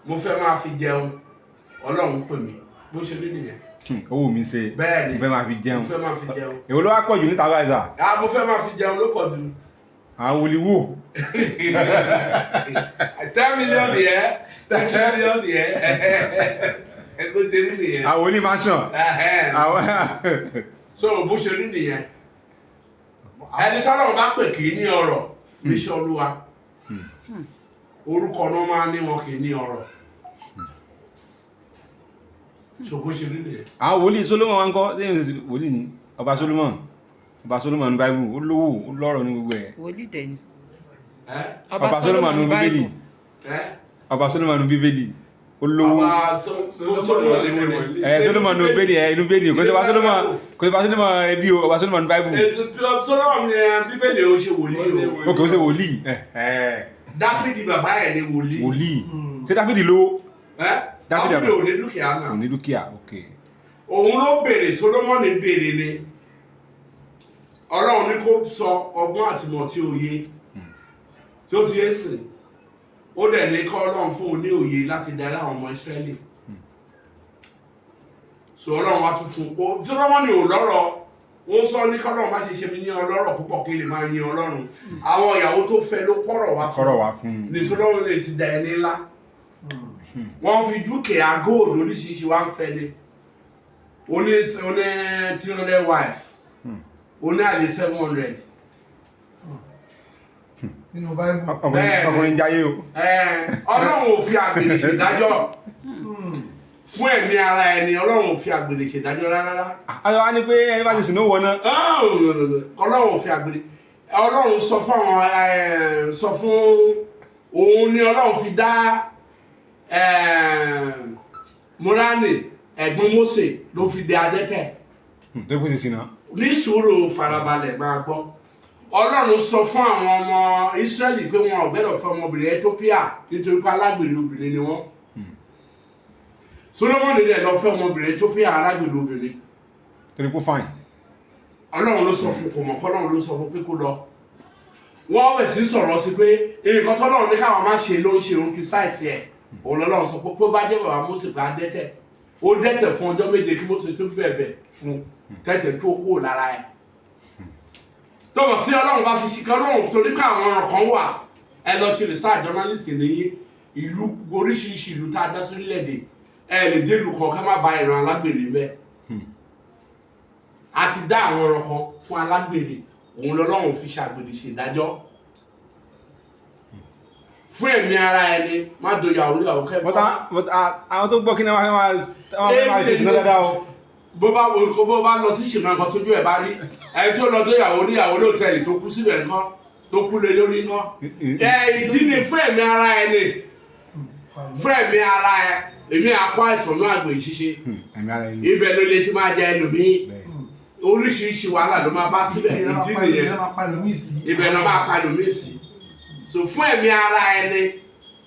mo fẹ́ máa fi jẹun Ọlọ́run pè mí bó ṣe rí nìyẹn. Owó mi ṣe bẹ́ẹ̀ ni mo fẹ́ máa fi jẹun. mo fẹ́ máa fi jẹun. Èwo ló wá pọ̀ jù níta báyìí sà? Mo fẹ́ máa fi jẹun ló pọ̀ jù. Àwọn Wolii wò. 10 million yẹn 10 million yẹn bó ṣe rí nìyẹn. Àwọn Wolii mansion. So bó ṣe rí nìyẹn. Ẹni tọ́lọ́run bá pè kì í ní ọrọ̀ níṣẹ́ Olúwa. Orúkọ náà máa ní wọn kì í ní ọrọ̀. So bó ṣe rí nìyẹn. Àwọn Wolii Solomon wá ń kọ́ lẹ́yìn Wolii ni ọba Solomon ní Bible ó lówó ó lọ́rọ̀ ní gbogbo ẹ̀. Wolii dẹ̀ ni. Ọba Solomon ní Bíbélì. Ọba Solomon ní Bíbélì ó lówó. Ọba Solomon ní Bíbélì. Solomon ní Bíbélì inú Bíbélì kò sí ọba Solomon ẹbí o ọba Solomon ní Bible. Solomon ní Bíbélì ó ṣe wòlíì o. Ok ó ṣe wòlíì. Dáfídì bàbá ẹ̀ ní wòlíì. Wòlíì ṣé Dáfídì lówó? Dáfídì ò ní dúkìá náà. Ò ní dúkìá ok. Òun ló béèrè Solomon béèrè ni. Ọlọ́run ní kó sọ ọgbọ́n àtìmọ̀ tí ó yé tí ó ti yé sìn ó dẹ̀ ní kọ́ Ọlọ́run fún un ní òye láti darí àwọn ọmọ Ísírẹ́lì so Ọlọ́run wá tún fún un Solomon ò lọ́rọ̀ ó sọ ní kọ́lọ́run má ṣe ṣe mí ní ọlọ́rọ̀ púpọ̀ kí lè máa yin Ọlọ́run àwọn ìyàwó tó fẹ́ ló kọ́rọ̀ wá fún ní Solomon lè ti da ẹni ńlá wọ́n fi dúkìá gold oríṣiríṣi wá ń fẹ́ ni ó ní 300 wife ó ní àlè 700. Nínú Bible. Ọkùnrin jayé o. Ọlọ́run ò fi àgbèrè ṣèdájọ́ fún ẹ̀mí ara ẹni Ọlọ́run ò fi àgbèrè ṣèdájọ́ rárá. Ayọ̀ wá ní pé ẹni bá ti sìn ní wọ náà. Ọlọ́run ò fi àgbèrè Ọlọ́run sọ fún òun ni Ọlọ́run fi dá Móránì ẹ̀gbọ́n Mósè ló fi dé adẹ́tẹ̀. Tó kú sí sí náà. Ní sùúrù farabalẹ̀ máa gbọ́. Ọlọ́run sọ fún àwọn ọmọ Ísírẹ́lì pé wọn ò gbẹ́dọ̀ fẹ́ ọmọbìnrin Ethiopia nítorí pé alágbèrè obìnrin ni wọ́n. Solomon dẹ̀ lọ fẹ́ ọmọbìnrin Ethiopia alágbèrè obìnrin. Torí kó fine. Ọlọ́run ló sọ fún kò mọ̀ kọ́lọ́run ló sọ fún pé kó lọ. Wọ́n bẹ̀ sí sọ̀rọ̀ sí pé nǹkan tọ́lọ́run ní káwọn má ṣe ló ń ṣe òun kìsáìsì ẹ̀. Òun lọ́lọ́run sọ pé bá jẹ́ bàbá Mósè pé á dẹ́tẹ̀. Ó dẹ́tẹ̀ fún ọjọ́ méje kí Mósè tó bẹ̀bẹ̀ fún tẹ́tẹ̀ tó kúrò lára ẹ̀. Tọ́mọ̀ tí Ọlọ́run bá fi ṣìkẹ́ Ọlọ́run torí pé àwọn ọ̀rọ̀ kan wà ẹ lọ ṣe research journalist ní ìlú oríṣiríṣi ìlú tá a dá sí orílẹ̀-èdè ẹ lè dé ìlú kan ká má ba ìran alágbèrè mẹ́. A ti dá àwọn ọ̀rọ̀ kan fún alágbèrè òun lọ́lọ́run fi ṣàgbèrè ṣèdájọ́ fún ẹ̀mí ara ẹni má doyà orí àwọn kẹ́kọ̀ọ́. Àwọn tó gbọ́ kí ni wọ́n máa ṣe ìṣúná dáadáa o. Bó bá lọ sí ìṣìnà nǹkan tójú ẹ̀ bá rí ẹni tó lọ dóyàwó níyàwó lóòtẹ́ẹ̀lì tó kú síbẹ̀ nǹkan tó kú lé lórí nǹkan ìdí ni fún ẹ̀mí ara ẹ ni fún ẹ̀mí ara ẹ èmi àkó àìsàn náà àgbè ṣíṣe ibẹ̀ ló lè ti máa jẹ ẹlòmíì oríṣiríṣi wàhálà ló máa bá síbẹ̀ ìdí nìyẹn ibẹ̀ ló máa pa ẹlòmíì sí so fún ẹ̀mí ara ẹ ni